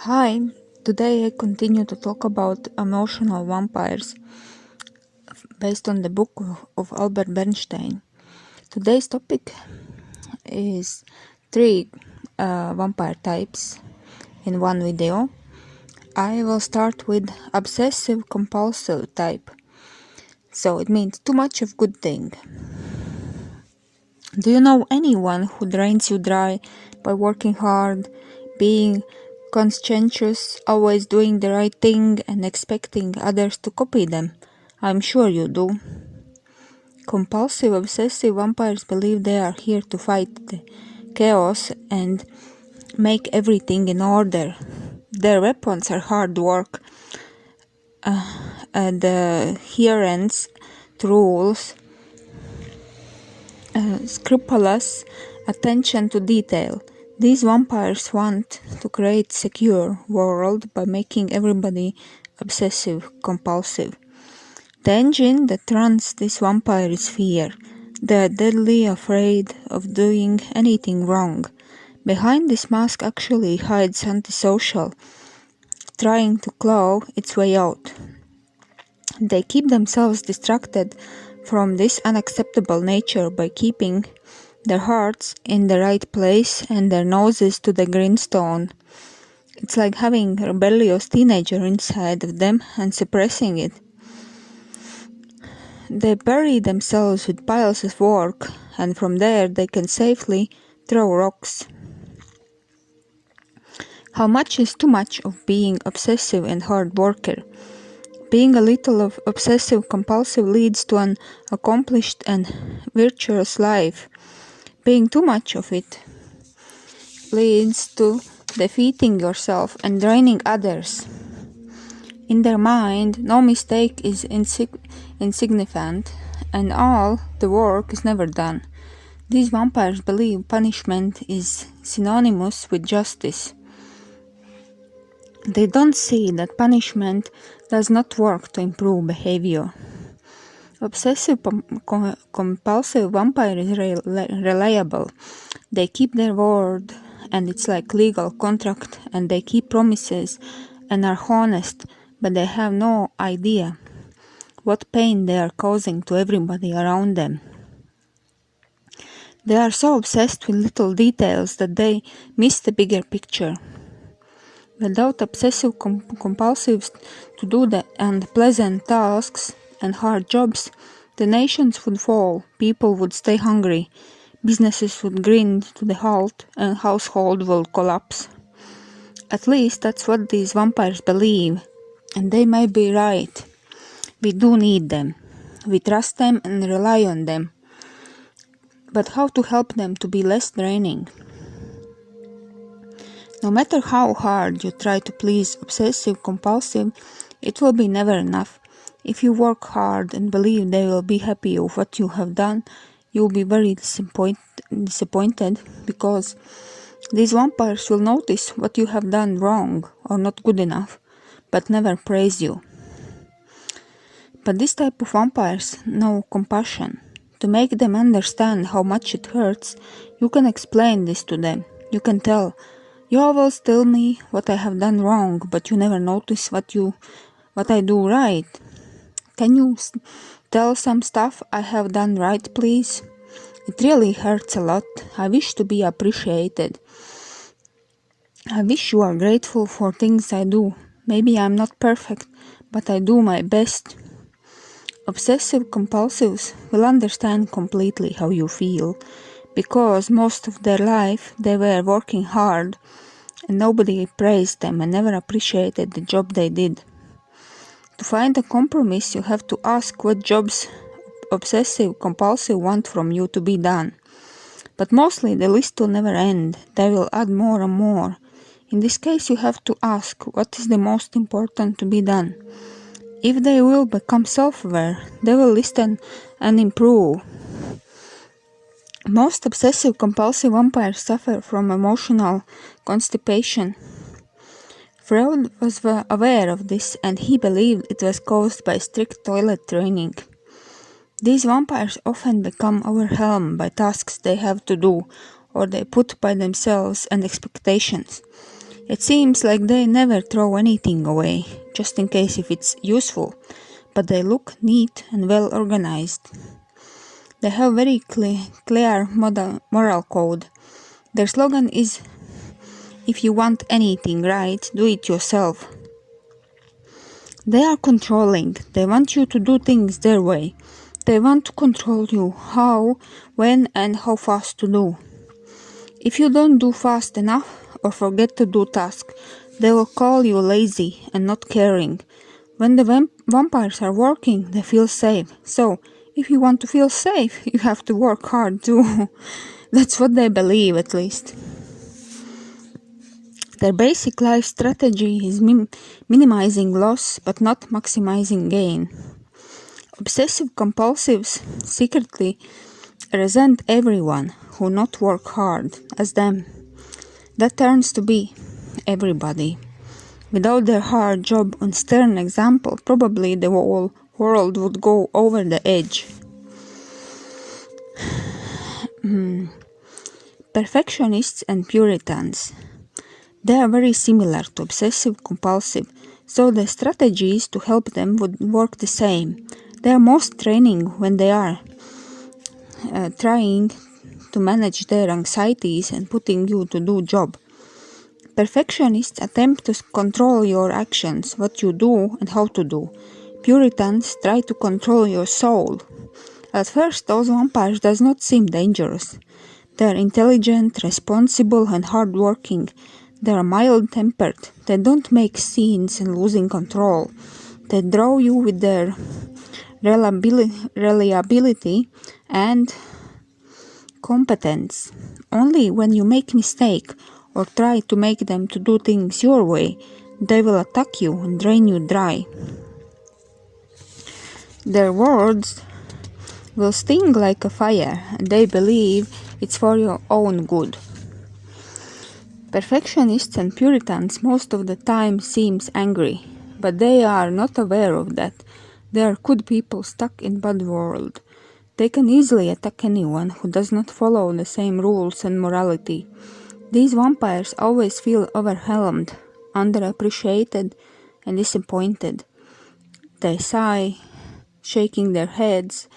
Hi, today I continue to talk about emotional vampires based on the book of Albert Bernstein. Today's topic is three vampire types in one video. I will start with obsessive-compulsive type. So it means too much of good thing. Do you know anyone who drains you dry by working hard, being conscientious, always doing the right thing and expecting others to copy them? I'm sure you do. Compulsive-obsessive vampires believe they are here to fight the chaos and make everything in order. Their weapons are hard work, adherence to rules, scrupulous attention to detail. These vampires want to create secure world by making everybody obsessive-compulsive. The engine that runs this vampire is fear. They are deadly afraid of doing anything wrong. Behind this mask actually hides antisocial, trying to claw its way out. They keep themselves distracted from this unacceptable nature by keeping their hearts in the right place and their noses to the grindstone. It's like having a rebellious teenager inside of them and suppressing it. They bury themselves with piles of work, and from there they can safely throw rocks. How much is too much of being obsessive and hard worker? Being a little of obsessive-compulsive leads to an accomplished and virtuous life. Being too much of it leads to defeating yourself and draining others. In their mind, no mistake is insignificant, and all the work is never done. These vampires believe punishment is synonymous with justice. They don't see that punishment does not work to improve behavior. Obsessive-compulsive vampire is reliable. They keep their word, and it's like legal contract, and they keep promises and are honest, but they have no idea what pain they are causing to everybody around them. They are so obsessed with little details that they miss the bigger picture. Without obsessive-compulsives to do the unpleasant tasks and hard jobs, the nations would fall, people would stay hungry, businesses would grind to the halt, and households will collapse. At least that's what these vampires believe, and they may be right. We do need them. We trust them and rely on them. But how to help them to be less draining? No matter how hard you try to please obsessive-compulsive, it will be never enough. If you work hard and believe they will be happy with what you have done, you will be very disappointed because these vampires will notice what you have done wrong or not good enough, but never praise you. But this type of vampires know compassion. To make them understand how much it hurts, you can explain this to them. You can tell, you always tell me what I have done wrong, but you never notice what I do right. Can you tell some stuff I have done right, please? It really hurts a lot. I wish to be appreciated. I wish you are grateful for things I do. Maybe I'm not perfect, but I do my best. Obsessive-compulsives will understand completely how you feel, because most of their life they were working hard and nobody praised them and never appreciated the job they did. To find a compromise, you have to ask what jobs obsessive-compulsive want from you to be done. But mostly the list will never end. They will add more and more. In this case, you have to ask what is the most important to be done. If they will become self-aware, they will listen and improve. Most obsessive-compulsive vampires suffer from emotional constipation. Freud was aware of this, and he believed it was caused by strict toilet training. These vampires often become overwhelmed by tasks they have to do, or they put by themselves and expectations. It seems like they never throw anything away, just in case if it's useful, but they look neat and well organized. They have very clear moral code. Their slogan is, "If you want anything right, do it yourself." They are controlling. They want you to do things their way. They want to control you how, when, and how fast to do. If you don't do fast enough or forget to do tasks, they will call you lazy and not caring. When the vampires are working, they feel safe. So, if you want to feel safe, you have to work hard too. That's what they believe, at least. Their basic life strategy is minimizing loss but not maximizing gain. Obsessive-compulsives secretly resent everyone who not work hard as them. That turns to be everybody. Without their hard job and stern example, probably the whole world would go over the edge. Perfectionists and puritans. They are very similar to obsessive-compulsive, so the strategies to help them would work the same. They are most training when they are trying to manage their anxieties and putting you to do job. Perfectionists attempt to control your actions, what you do and how to do. Puritans try to control your soul. At first, those vampires does not seem dangerous. They are intelligent, responsible, and hardworking. They are mild-tempered. They don't make scenes and losing control. They draw you with their reliability and competence. Only when you make mistake or try to make them to do things your way, they will attack you and drain you dry. Their words will sting like a fire, and they believe it's for your own good. Perfectionists and puritans most of the time seems angry, but they are not aware of that. They are good people stuck in bad world. They can easily attack anyone who does not follow the same rules and morality. These vampires always feel overwhelmed, underappreciated, and disappointed. They sigh, shaking their heads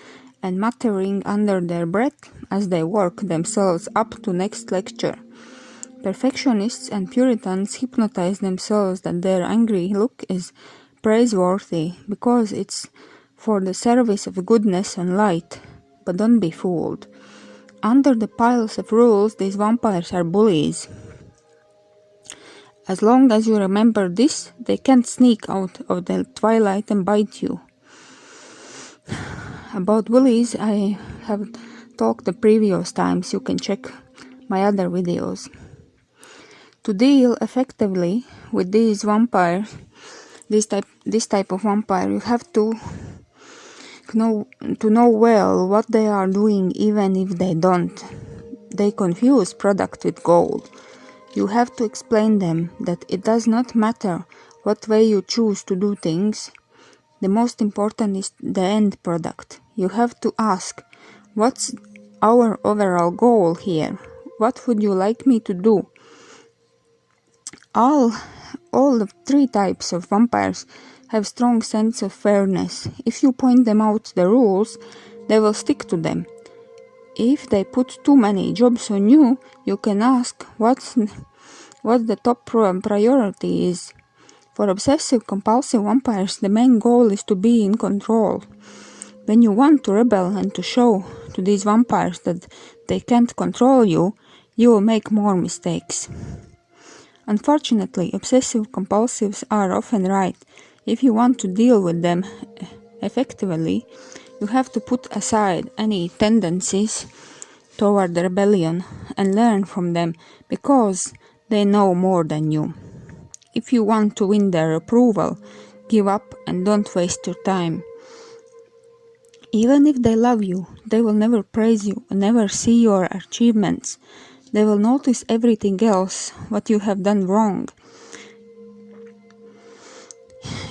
and muttering under their breath as they work themselves up to next lecture. Perfectionists and puritans hypnotize themselves that their angry look is praiseworthy because it's for the service of goodness and light. But don't be fooled. Under the piles of rules, these vampires are bullies. As long as you remember this, they can't sneak out of the twilight and bite you. About bullies, I have talked the previous times. You can check my other videos. To deal effectively with these vampires, this type of vampire, you have to know well what they are doing, even if they don't. They confuse product with goal. You have to explain them that it does not matter what way you choose to do things. The most important is the end product. You have to ask, what's our overall goal here? What would you like me to do? All the three types of vampires have strong sense of fairness. If you point them out the rules, they will stick to them. If they put too many jobs on you, you can ask what the top priority is. For obsessive-compulsive vampires, the main goal is to be in control. When you want to rebel and to show to these vampires that they can't control you, you will make more mistakes. Unfortunately, obsessive-compulsives are often right. If you want to deal with them effectively, you have to put aside any tendencies toward rebellion and learn from them because they know more than you. If you want to win their approval, give up and don't waste your time. Even if they love you, they will never praise you and never see your achievements. They will notice everything else, what you have done wrong.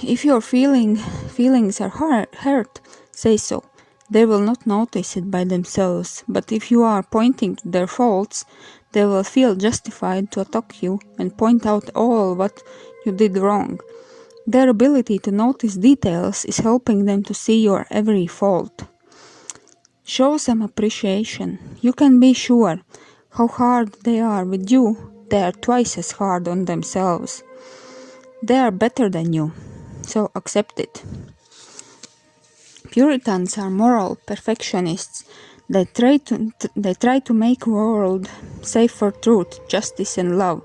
If your feelings are hurt, say so. They will not notice it by themselves, but if you are pointing to their faults, They will feel justified to attack you and point out all what you did wrong. Their ability to notice details is helping them to see your every fault. Show some appreciation. You can be sure how hard they are with you, they are twice as hard on themselves. They are better than you, so accept it. Puritans are moral perfectionists. They try to make world safe for truth, justice and love,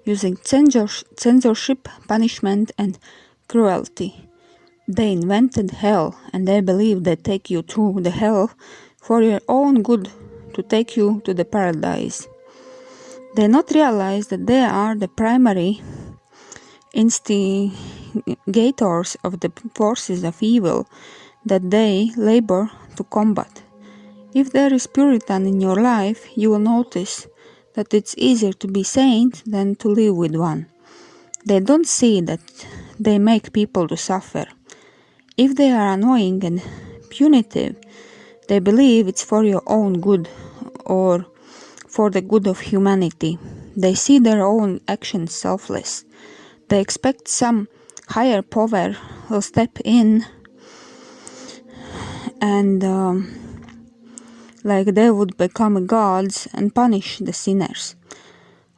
using censorship, punishment and cruelty. They invented hell, and they believe they take you through the hell for your own good, to take you to the paradise. They not realize that they are the primary instigators of the forces of evil that they labor to combat. If there is Puritan in your life, you will notice that it's easier to be saint than to live with one. They don't see that they make people to suffer. If they are annoying and punitive, they believe it's for your own good or for the good of humanity. They see their own actions selfless. They expect some higher power will step in and like they would become gods and punish the sinners.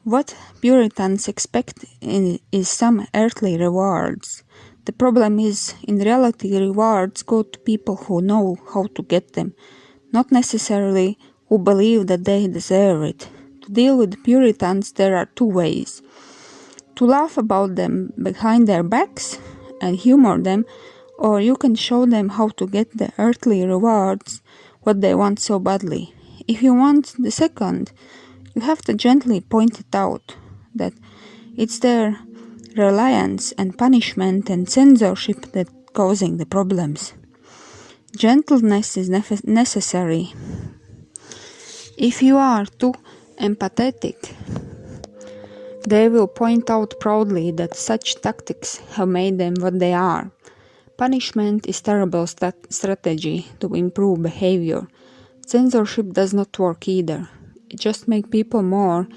What Puritans expect is some earthly rewards. The problem is, in reality, rewards go to people who know how to get them, not necessarily who believe that they deserve it. To deal with Puritans, there are two ways: to laugh about them behind their backs and humor them, or you can show them how to get the earthly rewards, what they want so badly. If you want the second, you have to gently point it out that it's their reliance and punishment and censorship that causing the problems. Gentleness is necessary. If you are too empathetic, they will point out proudly that such tactics have made them what they are. Punishment is terrible strategy to improve behavior. Censorship does not work either. It just makes people more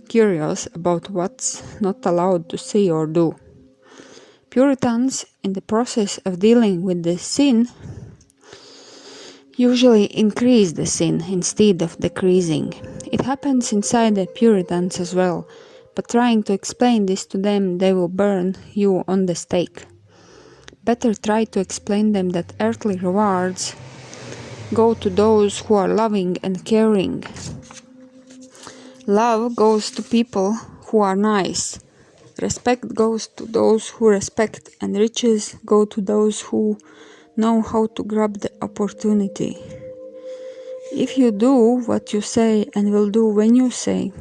curious about what's not allowed to see or do. Puritans, in the process of dealing with the sin, usually increase the sin instead of decreasing. It happens inside the Puritans as well, but trying to explain this to them, they will burn you on the stake. Better try to explain them that earthly rewards go to those who are loving and caring. Love goes to people who are nice. Respect goes to those who respect, and riches go to those who know how to grab the opportunity. If you do what you say and will do when you say,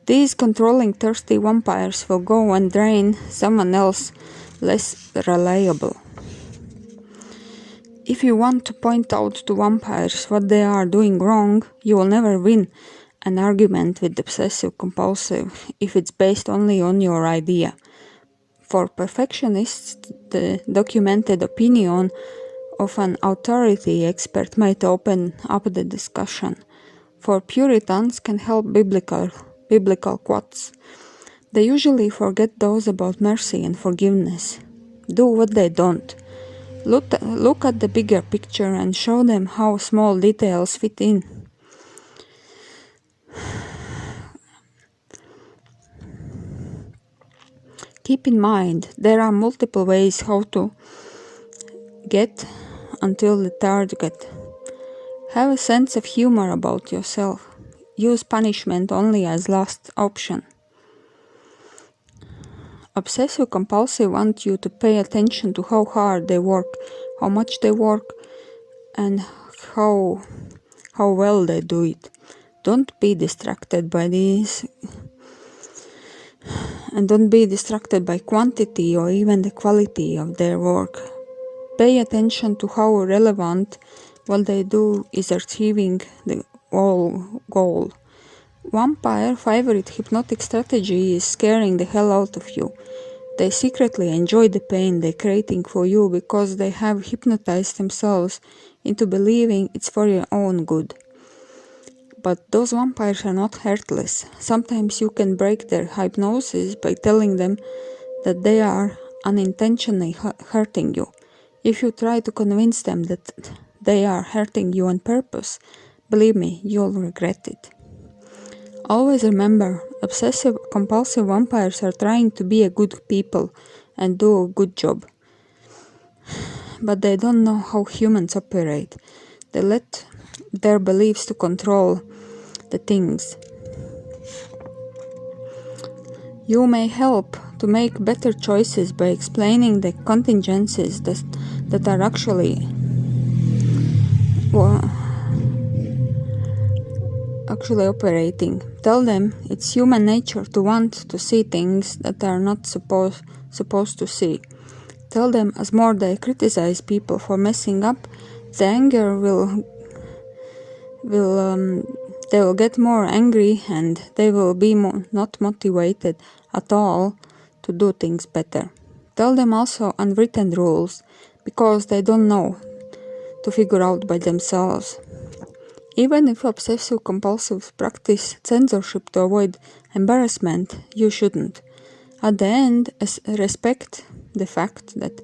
these controlling thirsty vampires will go and drain someone else less reliable. If you want to point out to vampires what they are doing wrong, you will never win an argument with Obsessive-Compulsive if it's based only on your idea. For perfectionists, the documented opinion of an authority expert might open up the discussion. For Puritans can help biblical quotes. They usually forget those about mercy and forgiveness. Do what they don't. Look at the bigger picture and show them how small details fit in. Keep in mind, there are multiple ways how to get until the target. Have a sense of humor about yourself. Use punishment only as last option. Obsessive-compulsive want you to pay attention to how hard they work, how much they work, and how well they do it. Don't be distracted by these, and don't be distracted by quantity or even the quality of their work. Pay attention to how relevant what they do is achieving the goal. Vampire favorite hypnotic strategy is scaring the hell out of you. They secretly enjoy the pain they're creating for you because they have hypnotized themselves into believing it's for your own good. But those vampires are not heartless. Sometimes you can break their hypnosis by telling them that they are unintentionally hurting you. If you try to convince them that they are hurting you on purpose, believe me, you'll regret it. Always remember, obsessive-compulsive vampires are trying to be a good people and do a good job. But they don't know how humans operate. They let their beliefs to control the things. You may help to make better choices by explaining the contingencies that are actually operating. Tell them it's human nature to want to see things that are not supposed to see. Tell them as more they criticize people for messing up, the anger they will get more angry and they will be not motivated at all to do things better. Tell them also unwritten rules, because they don't know to figure out by themselves. Even if obsessive-compulsives practice censorship to avoid embarrassment, you shouldn't. At the end, respect the fact that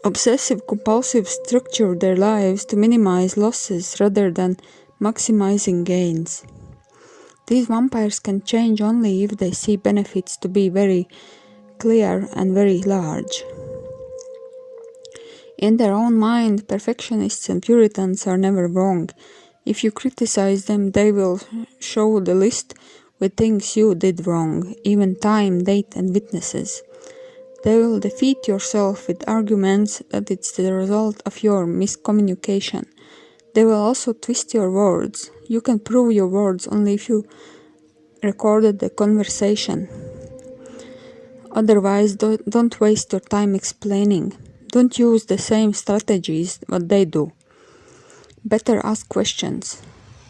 obsessive-compulsives structure their lives to minimize losses rather than maximizing gains. These vampires can change only if they see benefits to be very clear and very large. In their own mind, perfectionists and puritans are never wrong. If you criticize them, they will show the list with things you did wrong, even time, date, and witnesses. They will defeat yourself with arguments that it's the result of your miscommunication. They will also twist your words. You can prove your words only if you recorded the conversation. Otherwise, don't waste your time explaining. Don't use the same strategies what they do. Better ask questions.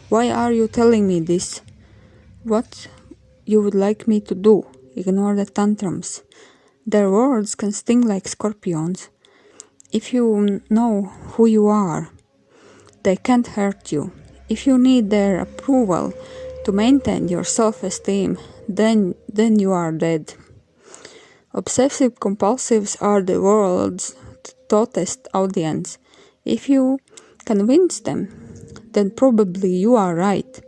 Why are you telling me this? What you would like me to do? Ignore the tantrums. Their words can sting like scorpions. If you know who you are, they can't hurt you. If you need their approval to maintain your self-esteem, then you are dead. Obsessive-compulsives are the world's taught audience. If you convince them, then probably you are right.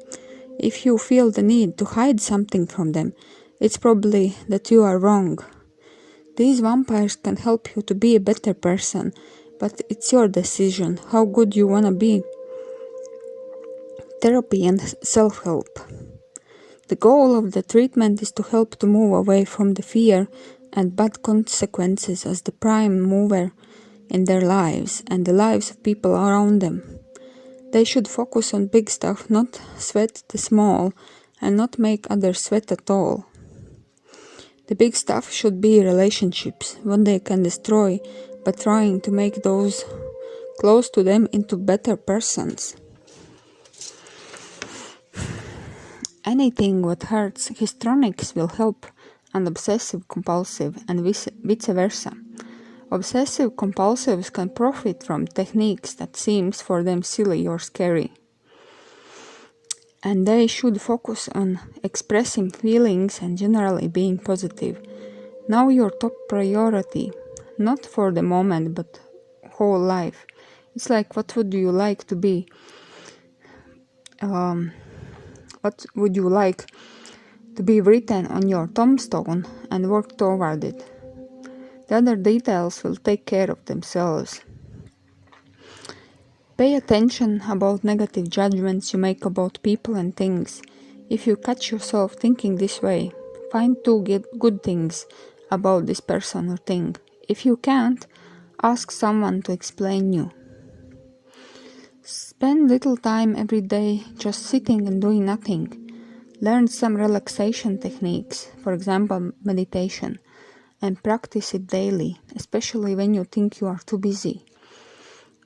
If you feel the need to hide something from them, it's probably that you are wrong. These vampires can help you to be a better person, but it's your decision how good you wanna be. Therapy and self-help. The goal of the treatment is to help to move away from the fear and bad consequences as the prime mover in their lives and the lives of people around them. They should focus on big stuff, not sweat the small, and not make others sweat at all. The big stuff should be relationships, what they can destroy by trying to make those close to them into better persons. Anything what hurts Histronics will help an obsessive-compulsive and vice versa. Obsessive-compulsives can profit from techniques that seems for them silly or scary. And they should focus on expressing feelings and generally being positive. Know your top priority, not for the moment but whole life. It's like, what would you like to be? What would you like to be written on your tombstone and work toward it? The other details will take care of themselves. Pay attention about negative judgments you make about people and things. If you catch yourself thinking this way, find two good things about this person or thing. If you can't, ask someone to explain you. Spend little time every day just sitting and doing nothing. Learn some relaxation techniques, for example meditation, and practice it daily, especially when you think you are too busy.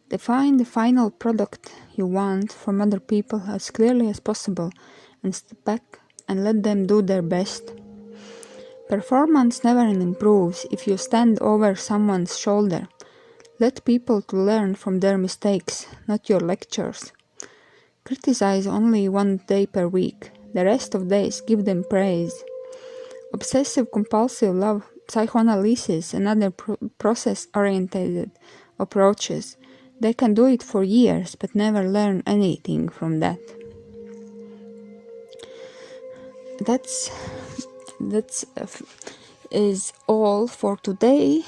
Define the final product you want from other people as clearly as possible and step back and let them do their best. Performance never improves if you stand over someone's shoulder. Let people to learn from their mistakes, not your lectures. Criticize only 1 day per week. The rest of days give them praise. Obsessive-compulsive love psychoanalysis and other process-oriented approaches. They can do it for years but never learn anything from that. That's is all for today.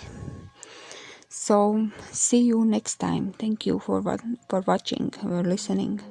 So see you next time. Thank you for watching or listening.